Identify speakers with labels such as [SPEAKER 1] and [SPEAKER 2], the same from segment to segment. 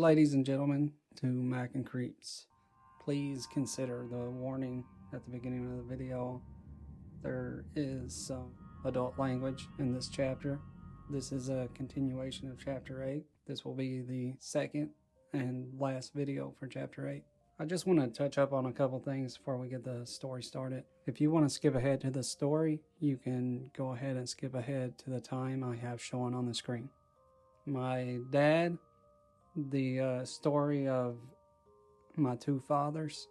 [SPEAKER 1] ladies and gentlemen, to MacNcreeps. Please consider the warning at the beginning of the video. There is some adult language in this chapter. This is a continuation of chapter 8. This will be the second and last video for chapter 8. I just want to touch up on a couple things before we get the story started. If you want to skip ahead to the story, you can go ahead and skip ahead to the time I have showing on the screen. My dad, the story of my two fathers.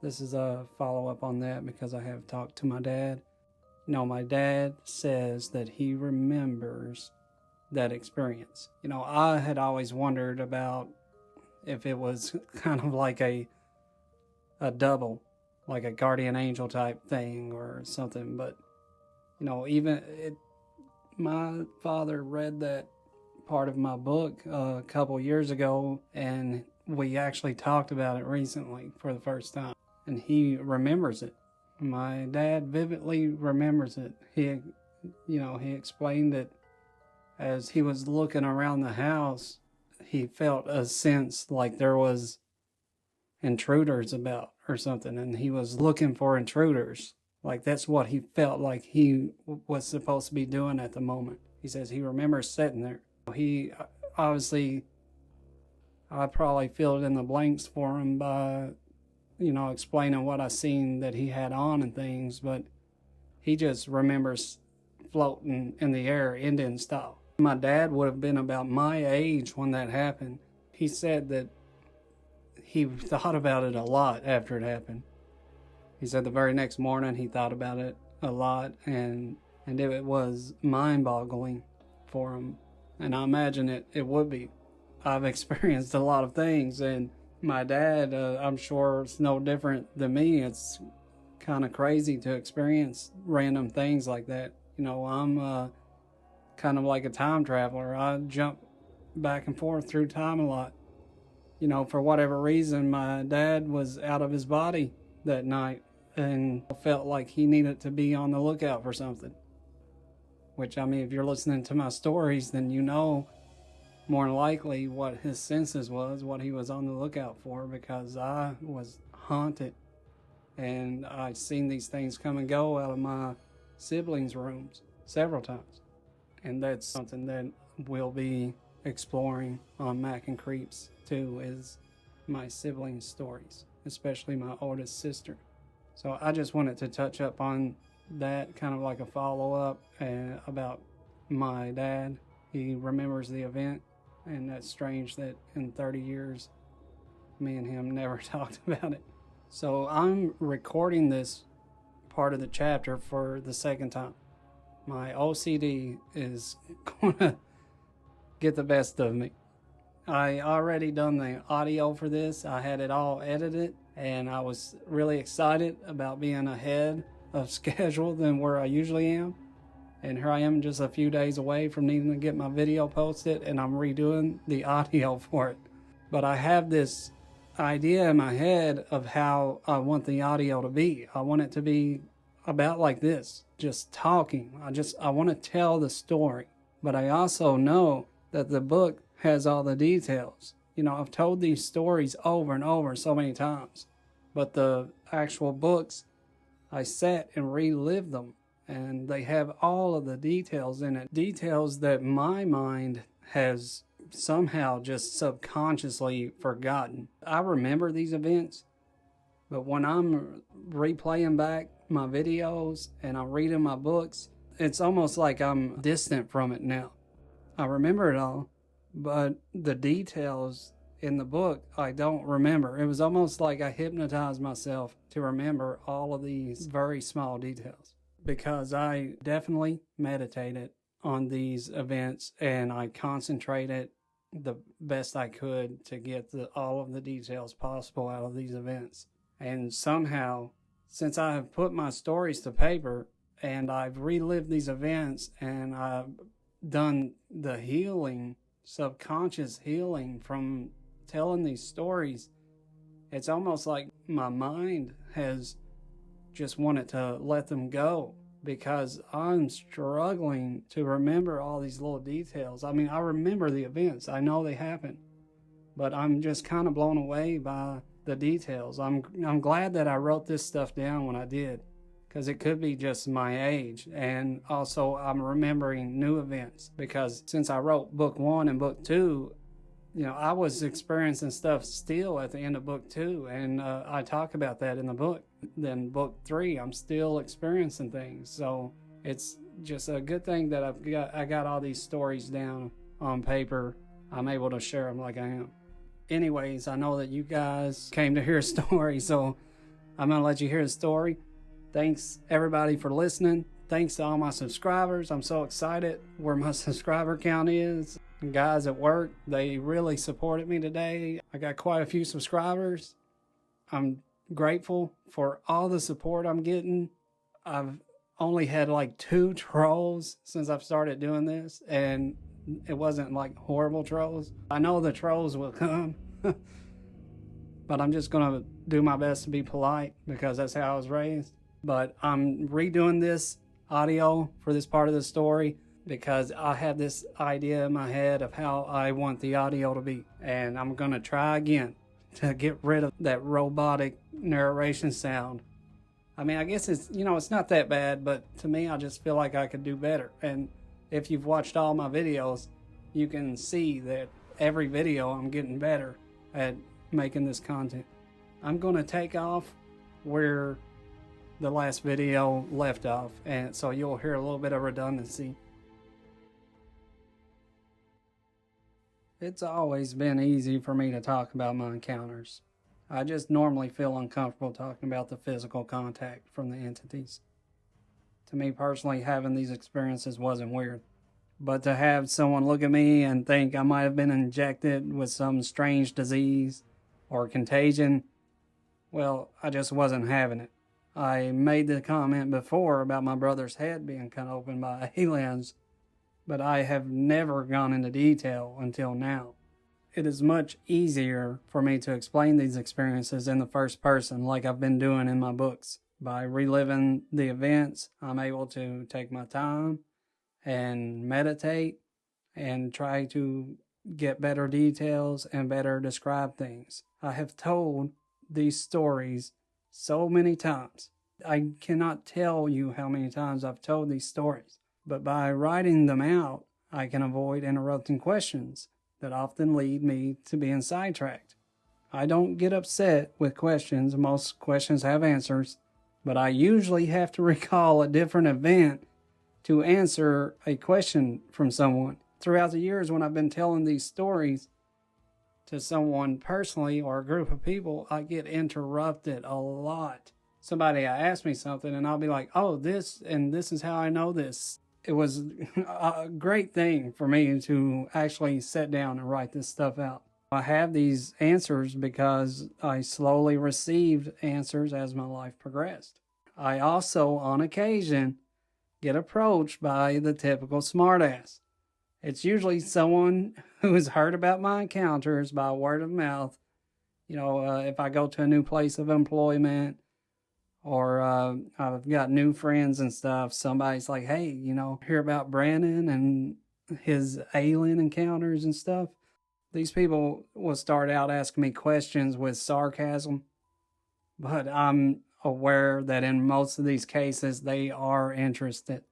[SPEAKER 1] This is a follow-up on that because I have talked to my dad. No, my dad says that he remembers that experience. You know, I had always wondered about if it was kind of like a double, like a guardian angel type thing or something. But, you know, my father read that part of my book a couple years ago, and we actually talked about it recently for the first time, and he remembers it. My dad vividly remembers it. He explained that as he was looking around the house, he felt a sense like there was intruders about or something, and he was looking for intruders. Like that's what he felt like he was supposed to be doing at the moment. He says he remembers sitting there. He obviously, I probably filled in the blanks for him by, explaining what I seen that he had on and things, but he just remembers floating in the air, Indian style. My dad would have been about my age when that happened. He said that he thought about it a lot after it happened. He said the very next morning he thought about it a lot, and it was mind-boggling for him. And I imagine it would be. I've experienced a lot of things, and my dad, I'm sure it's no different than me. It's kind of crazy to experience random things like that. You know, I'm kind of like a time traveler. I jump back and forth through time a lot. You know, for whatever reason, my dad was out of his body that night and felt like he needed to be on the lookout for something. Which, I mean, if you're listening to my stories, then you know more than likely what his senses was, what he was on the lookout for, because I was haunted. And I'd seen these things come and go out of my siblings' rooms several times. And that's something that we'll be exploring on MacNcreeps too, is my siblings' stories, especially my oldest sister. So I just wanted to touch up on that, kind of like a follow-up about my dad. He remembers the event, and that's strange that in 30 years me and him never talked about it. So I'm recording this part of the chapter for the second time. My OCD is gonna get the best of me. I already done the audio for this. I had it all edited, and I was really excited about being ahead of schedule than where I usually am. And here I am just a few days away from needing to get my video posted, and I'm redoing the audio for it. But I have this idea in my head of how I want the audio to be. I want it to be about like this, just talking. I want to tell the story. But I also know that the book has all the details. You know, I've told these stories over and over so many times, but the actual books, I sat and relived them, and they have all of the details in it. Details that my mind has somehow just subconsciously forgotten. I remember these events, but when I'm replaying back my videos and I'm reading my books, it's almost like I'm distant from it now. I remember it all, but the details in the book I don't remember. It was almost like I hypnotized myself to remember all of these very small details, because I definitely meditated on these events and I concentrated the best I could to get all of the details possible out of these events. And somehow, since I have put my stories to paper and I've relived these events and I've done the healing, subconscious healing from telling these stories, it's almost like my mind has just wanted to let them go, because I'm struggling to remember all these little details. I mean, I remember the events. I know they happened. but I'm just kind of blown away by the details. I'm glad that I wrote this stuff down when I did, because it could be just my age. And also I'm remembering new events, because since I wrote book 1 and book 2, you know, I was experiencing stuff still at the end of book 2, and I talk about that in the book. Then book 3, I'm still experiencing things. So it's just a good thing that I got all these stories down on paper. I'm able to share them like I am. Anyways, I know that you guys came to hear a story, so I'm gonna let you hear the story. Thanks everybody for listening. Thanks to all my subscribers. I'm so excited where my subscriber count is. Guys at work, they really supported me today. I got quite a few subscribers. I'm grateful for all the support I'm getting. I've only had like 2 trolls since I've started doing this, and it wasn't like horrible trolls. I know the trolls will come, but I'm just gonna do my best to be polite, because that's how I was raised. But I'm redoing this audio for this part of the story, because I have this idea in my head of how I want the audio to be. And I'm going to try again to get rid of that robotic narration sound. I mean, I guess it's, you know, it's not that bad, but to me, I just feel like I could do better. And if you've watched all my videos, you can see that every video I'm getting better at making this content. I'm going to take off where the last video left off, and so you'll hear a little bit of redundancy. It's always been easy for me to talk about my encounters. I just normally feel uncomfortable talking about the physical contact from the entities. To me personally, having these experiences wasn't weird. But to have someone look at me and think I might have been injected with some strange disease or contagion, well, I just wasn't having it. I made the comment before about my brother's head being cut open by aliens, but I have never gone into detail until now. It is much easier for me to explain these experiences in the first person, like I've been doing in my books. By reliving the events, I'm able to take my time and meditate and try to get better details and better describe things. I have told these stories so many times. I cannot tell you how many times I've told these stories. But by writing them out, I can avoid interrupting questions that often lead me to being sidetracked. I don't get upset with questions. Most questions have answers, but I usually have to recall a different event to answer a question from someone. Throughout the years when I've been telling these stories to someone personally or a group of people, I get interrupted a lot. Somebody asks me something and I'll be like, oh, this is how I know this. It was a great thing for me to actually sit down and write this stuff out. I have these answers because I slowly received answers as my life progressed. I also, on occasion, get approached by the typical smartass. It's usually someone who has heard about my encounters by word of mouth. You know, if I go to a new place of employment, or I've got new friends and stuff, somebody's like, hey, you know, hear about Brandon and his alien encounters and stuff. These people will start out asking me questions with sarcasm, but I'm aware that in most of these cases, they are interested.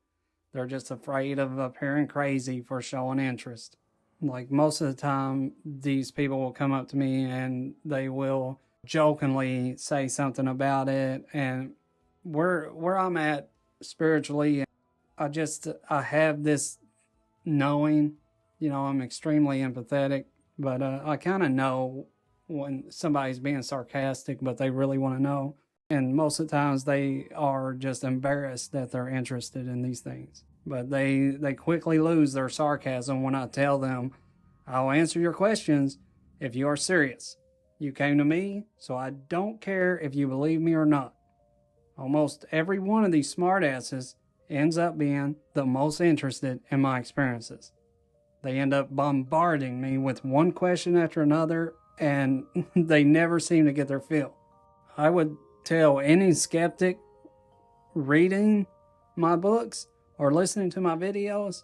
[SPEAKER 1] They're just afraid of appearing crazy for showing interest. Like most of the time, these people will come up to me and they will jokingly say something about it. And where I'm at spiritually, I have this knowing, you know, I'm extremely empathetic, but I kind of know when somebody's being sarcastic, but they really want to know. And most of the times they are just embarrassed that they're interested in these things. But they quickly lose their sarcasm when I tell them, I'll answer your questions if you are serious. You came to me, so I don't care if you believe me or not. Almost every one of these smartasses ends up being the most interested in my experiences. They end up bombarding me with one question after another, and they never seem to get their fill. I would tell any skeptic reading my books or listening to my videos,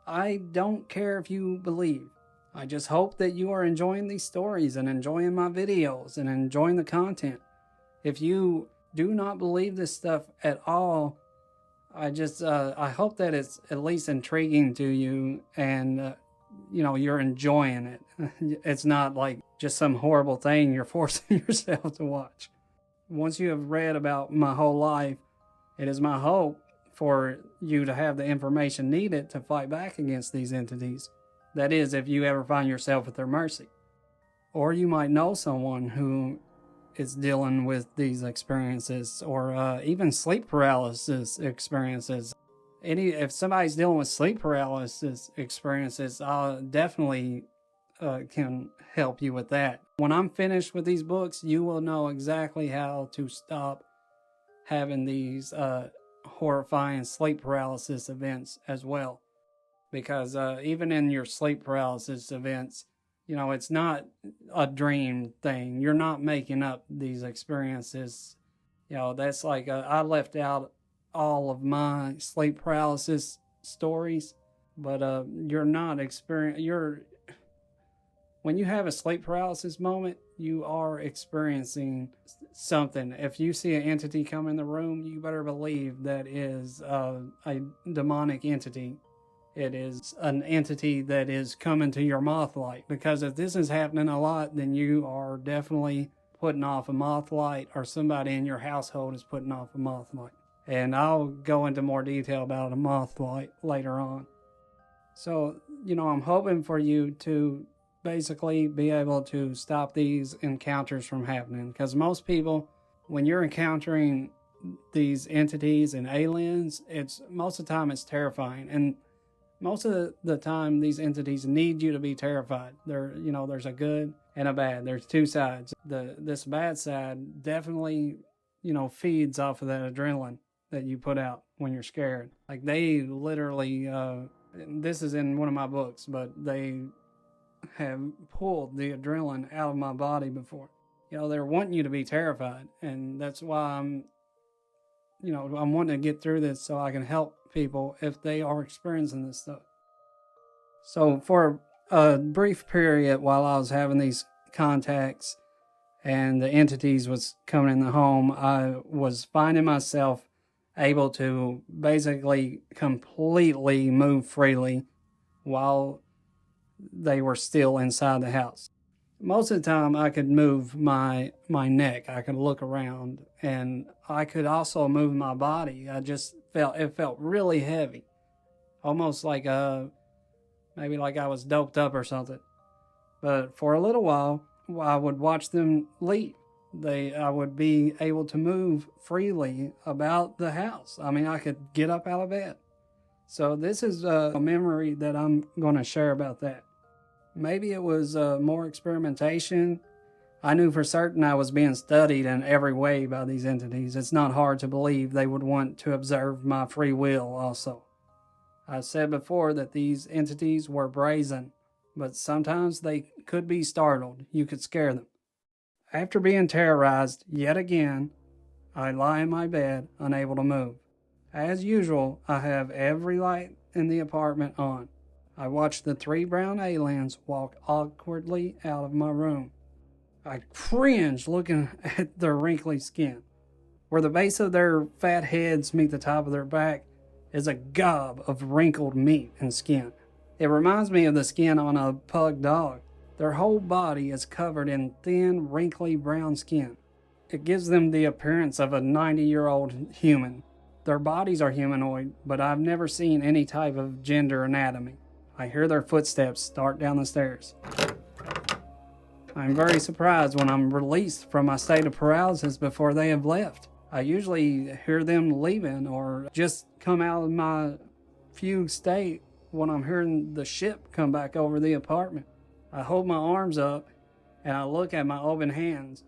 [SPEAKER 1] I don't care if you believe. I just hope that you are enjoying these stories and enjoying my videos and enjoying the content. If you do not believe this stuff at all, I hope that it's at least intriguing to you and, you're enjoying it. It's not like just some horrible thing you're forcing yourself to watch. Once you have read about my whole life, it is my hope for you to have the information needed to fight back against these entities. That is, if you ever find yourself at their mercy. Or you might know someone who is dealing with these experiences, or even sleep paralysis experiences. If somebody's dealing with sleep paralysis experiences, I'll definitely can help you with that. When I'm finished with these books, you will know exactly how to stop having these horrifying sleep paralysis events as well. Because even in your sleep paralysis events, it's not a dream thing. You're not making up these experiences. That's like I left out all of my sleep paralysis stories, but you're not when you have a sleep paralysis moment, you are experiencing something. If you see an entity come in the room, you better believe that is a demonic entity. It is an entity that is coming to your moth light. Because if this is happening a lot, then you are definitely putting off a moth light, or somebody in your household is putting off a moth light. And I'll go into more detail about a moth light later on. So, I'm hoping for you to basically be able to stop these encounters from happening. Because most people, when you're encountering these entities and aliens, most of the time it's terrifying. And most of the time, these entities need you to be terrified. There's a good and a bad. There's two sides. This bad side definitely, feeds off of that adrenaline that you put out when you're scared. Like they literally, this is in one of my books, but they have pulled the adrenaline out of my body before. They're wanting you to be terrified, and that's why I'm wanting to get through this so I can help people if they are experiencing this stuff. So for a brief period while I was having these contacts and the entities was coming in the home, I was finding myself able to basically completely move freely while they were still inside the house. Most of the time I could move my neck, I could look around, and I could also move my body. It felt really heavy. Almost like maybe like I was doped up or something. But for a little while, I would watch them leave. I would be able to move freely about the house. I could get up out of bed. So this is a memory that I'm going to share about that. Maybe it was more experimentation. I knew for certain I was being studied in every way by these entities. It's not hard to believe they would want to observe my free will also. I said before that these entities were brazen, but sometimes they could be startled. You could scare them. After being terrorized yet again, I lie in my bed, unable to move. As usual, I have every light in the apartment on. I watch the 3 brown aliens walk awkwardly out of my room. I cringe looking at their wrinkly skin. Where the base of their fat heads meet the top of their back is a gob of wrinkled meat and skin. It reminds me of the skin on a pug dog. Their whole body is covered in thin, wrinkly brown skin. It gives them the appearance of a 90-year-old human. Their bodies are humanoid, but I've never seen any type of gender anatomy. I hear their footsteps start down the stairs. I'm very surprised when I'm released from my state of paralysis before they have left. I usually hear them leaving or just come out of my fugue state when I'm hearing the ship come back over the apartment. I hold my arms up and I look at my open hands.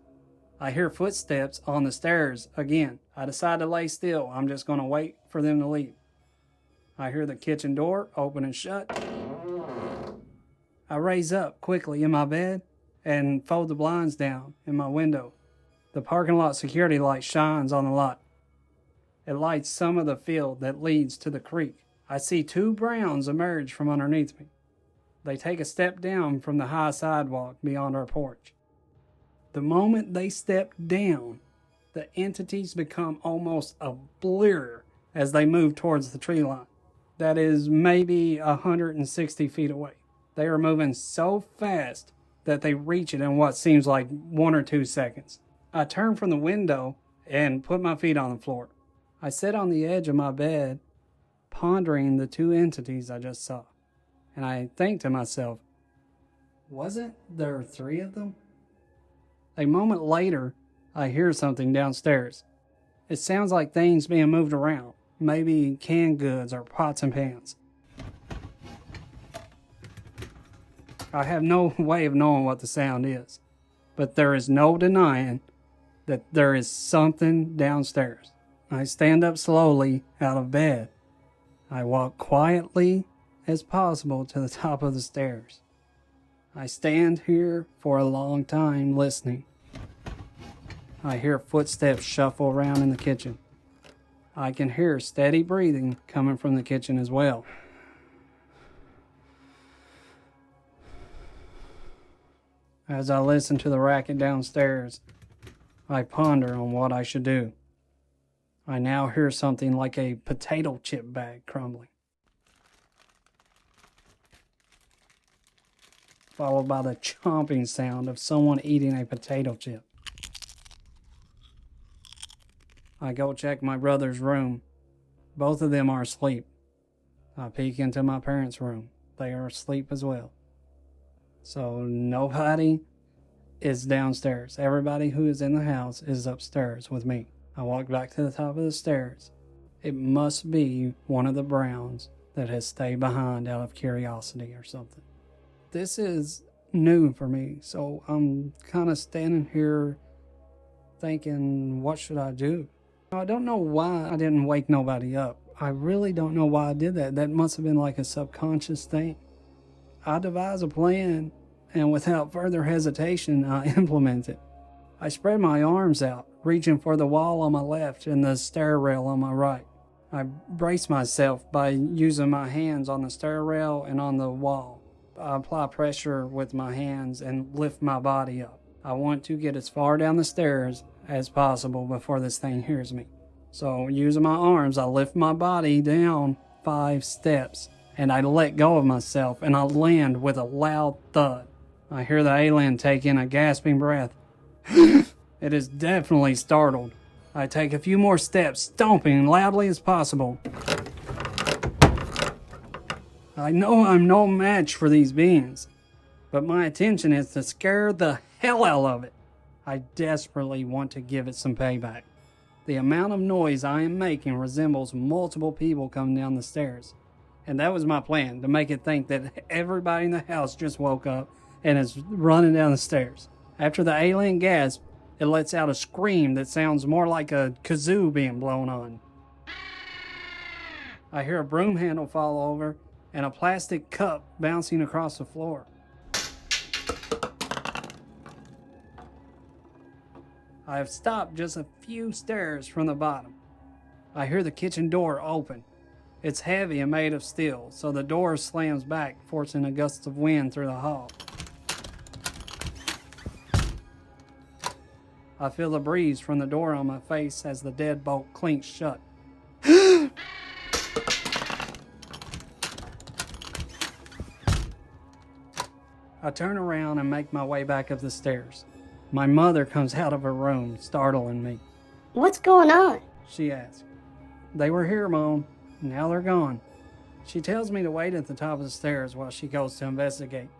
[SPEAKER 1] I hear footsteps on the stairs again. I decide to lay still. I'm just going to wait for them to leave. I hear the kitchen door open and shut. I raise up quickly in my bed and fold the blinds down in my window. The parking lot security light shines on the lot. It lights some of the field that leads to the creek. I see 2 browns emerge from underneath me. They take a step down from the high sidewalk beyond our porch. The moment they step down, the entities become almost a blur as they move towards the tree line. That is maybe 160 feet away. They are moving so fast that they reach it in what seems like 1 or 2 seconds. I turn from the window and put my feet on the floor. I sit on the edge of my bed, pondering the 2 entities I just saw. And I think to myself, wasn't there 3 of them? A moment later, I hear something downstairs. It sounds like things being moved around, maybe canned goods or pots and pans. I have no way of knowing what the sound is, but there is no denying that there is something downstairs. I stand up slowly out of bed. I walk quietly as possible to the top of the stairs. I stand here for a long time listening. I hear footsteps shuffle around in the kitchen. I can hear steady breathing coming from the kitchen as well. As I listen to the racket downstairs, I ponder on what I should do. I now hear something like a potato chip bag crumbling, followed by the chomping sound of someone eating a potato chip. I go check my brother's room. Both of them are asleep. I peek into my parents' room. They are asleep as well. So nobody is downstairs. Everybody who is in the house is upstairs with me. I walk back to the top of the stairs. It must be one of the Browns that has stayed behind out of curiosity or something. This is new for me, so I'm kind of standing here thinking, what should I do? I don't know why I didn't wake nobody up. I really don't know why I did that. That must have been like a subconscious thing. I devised a plan, and without further hesitation, I implement it. I spread my arms out, reaching for the wall on my left and the stair rail on my right. I brace myself by using my hands on the stair rail and on the wall. I apply pressure with my hands and lift my body up. I want to get as far down the stairs as possible before this thing hears me. So using my arms, I lift my body down 5 steps and I let go of myself and I land with a loud thud. I hear the alien take in a gasping breath. It is definitely startled. I take a few more steps, stomping loudly as possible. I know I'm no match for these beings, but my intention is to scare the hell out of it. I desperately want to give it some payback. The amount of noise I am making resembles multiple people coming down the stairs. And that was my plan, to make it think that everybody in the house just woke up and is running down the stairs. After the alien gasp, it lets out a scream that sounds more like a kazoo being blown on. I hear a broom handle fall over and a plastic cup bouncing across the floor. I have stopped just a few stairs from the bottom. I hear the kitchen door open. It's heavy and made of steel, so the door slams back, forcing a gust of wind through the hall. I feel the breeze from the door on my face as the deadbolt clinks shut. I turn around and make my way back up the stairs. My mother comes out of her room, startling me.
[SPEAKER 2] What's going on?
[SPEAKER 1] She asks. They were here, Mom. Now they're gone. She tells me to wait at the top of the stairs while she goes to investigate.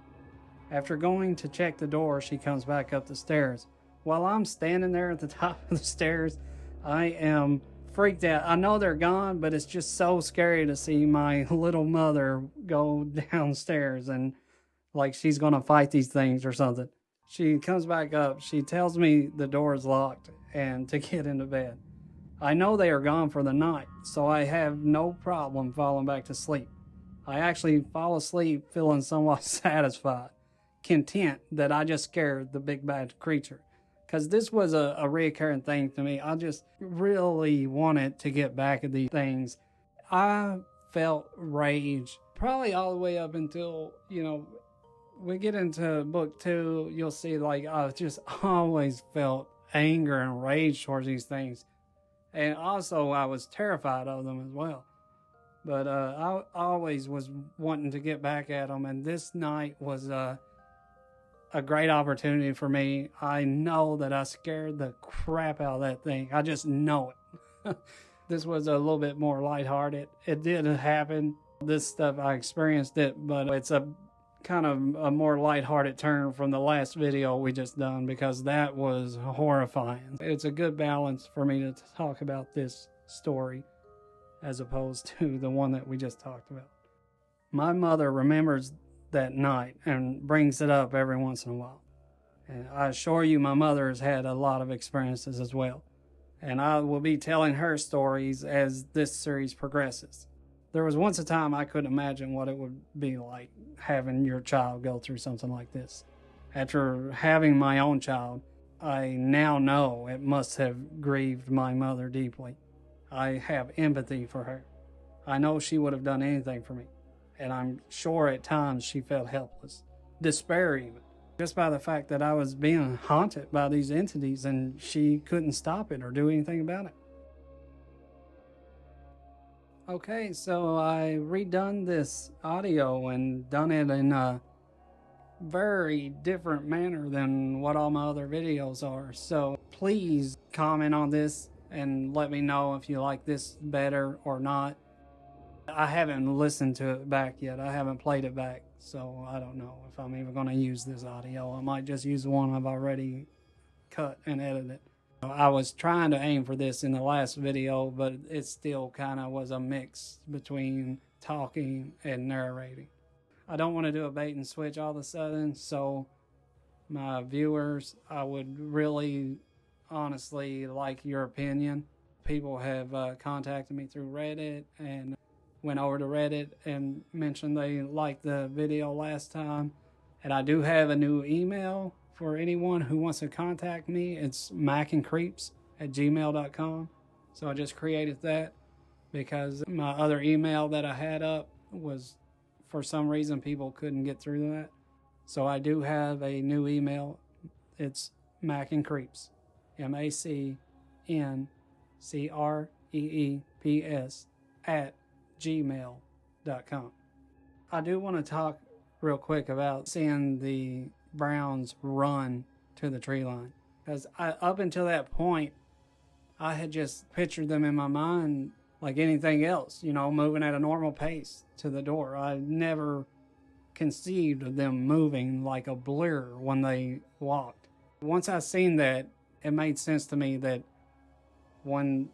[SPEAKER 1] After going to check the door, she comes back up the stairs. While I'm standing there at the top of the stairs, I am freaked out. I know they're gone, but it's just so scary to see my little mother go downstairs and like she's going to fight these things or something. She comes back up. She tells me the door is locked and to get into bed. I know they are gone for the night, so I have no problem falling back to sleep. I actually fall asleep feeling somewhat satisfied, content that I just scared the big bad creature. Because this was a reoccurring thing to me. I just really wanted to get back at these things. I felt rage probably all the way up until, we get into book 2, you'll see, like, I've just always felt anger and rage towards these things. And also, I was terrified of them as well. But I always was wanting to get back at them. And this night was a great opportunity for me. I know that I scared the crap out of that thing. I just know it. This was a little bit more lighthearted. It did happen. This stuff, I experienced it, but it's a kind of a more lighthearted turn from the last video we just done, because that was horrifying. It's a good balance for me to talk about this story as opposed to the one that we just talked about. My mother remembers that night and brings it up every once in a while. And I assure you, my mother has had a lot of experiences as well. And I will be telling her stories as this series progresses. There was once a time I couldn't imagine what it would be like having your child go through something like this. After having my own child, I now know it must have grieved my mother deeply. I have empathy for her. I know she would have done anything for me. And I'm sure at times she felt helpless. Despair even. Just by the fact that I was being haunted by these entities and she couldn't stop it or do anything about it. Okay, so I redone this audio and done it in a very different manner than what all my other videos are. So please comment on this and let me know if you like this better or not. I haven't listened to it back yet. I haven't played it back, so I don't know if I'm even going to use this audio. I might just use the one I've already cut and edited. I was trying to aim for this in the last video, but it still kind of was a mix between talking and narrating. I don't want to do a bait and switch all of a sudden, so my viewers, I would really honestly like your opinion. People have contacted me through Reddit and went over to Reddit and mentioned they liked the video last time. And I do have a new email for anyone who wants to contact me. It's MacNcreeps@gmail.com. So I just created that because my other email that I had up was, for some reason, people couldn't get through that. So I do have a new email. It's MacNcreeps, MacNcreeps @gmail.com. I do want to talk real quick about seeing the Browns run to the tree line, because up until that point I had just pictured them in my mind like anything else, moving at a normal pace to the door. I never conceived of them moving like a blur when they walked. Once I seen that, it made sense to me that when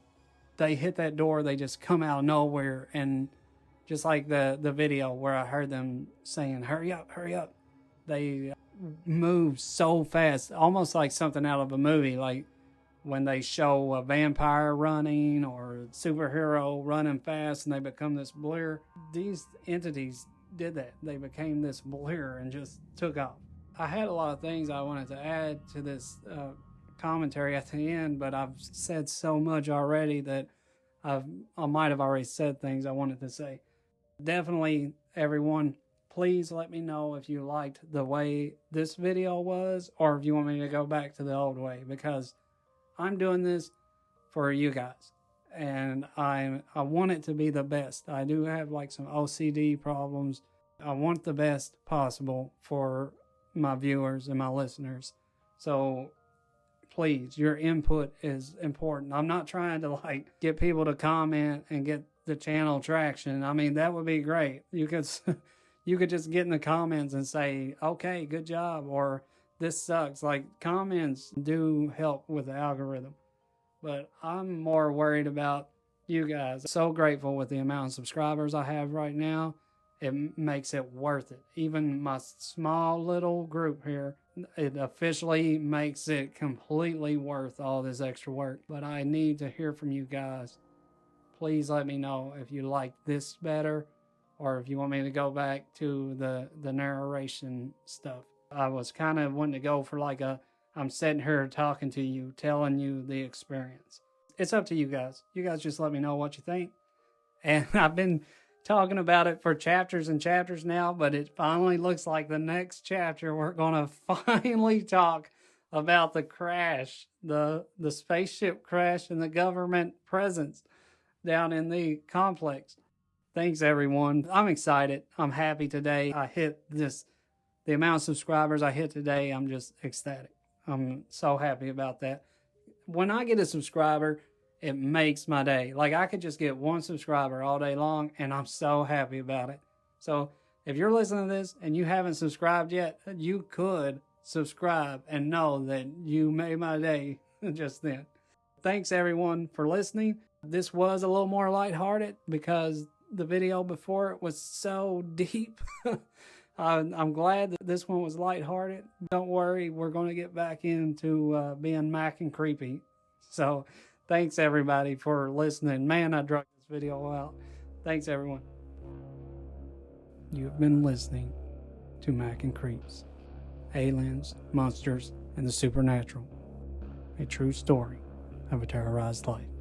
[SPEAKER 1] they hit that door, they just come out of nowhere, and just like the video where I heard them saying, hurry up, they move so fast, almost like something out of a movie, like when they show a vampire running or a superhero running fast and they become this blur. These entities did that. They became this blur and just took off. I had a lot of things I wanted to add to this commentary at the end, but I've said so much already that I might have already said things I wanted to say. Definitely, everyone, please let me know if you liked the way this video was, or if you want me to go back to the old way, because I'm doing this for you guys, and I want it to be the best. I do have like some OCD problems. I want the best possible for my viewers and my listeners. So please, your input is important. I'm not trying to like get people to comment and get the channel traction. I mean, that would be great. You could just get in the comments and say, okay, good job, or this sucks. Like, comments do help with the algorithm. But I'm more worried about you guys. So grateful with the amount of subscribers I have right now. It makes it worth it. Even my small little group here, it officially makes it completely worth all this extra work. But I need to hear from you guys. Please let me know if you like this better, or if you want me to go back to the narration stuff. I was kind of wanting to go for like I'm sitting here talking to you, telling you the experience. It's up to you guys. You guys just let me know what you think. And I've been talking about it for chapters and chapters now, but it finally looks like the next chapter we're going to finally talk about the crash, the spaceship crash and the government presence down in the complex. Thanks, everyone. I'm excited. I'm happy today. I hit the amount of subscribers I hit today, I'm just ecstatic. I'm so happy about that. When I get a subscriber, it makes my day. Like, I could just get one subscriber all day long, and I'm so happy about it. So if you're listening to this and you haven't subscribed yet, you could subscribe and know that you made my day just then. Thanks, everyone, for listening. This was a little more lighthearted because the video before it was so deep. I'm glad that this one was lighthearted. Don't worry, we're going to get back into being Mac and creepy. So thanks, everybody, for listening. Man, I drug this video out. Thanks, everyone. You've been listening to MacNcreeps, Aliens, Monsters, and the Supernatural, a true story of a terrorized life.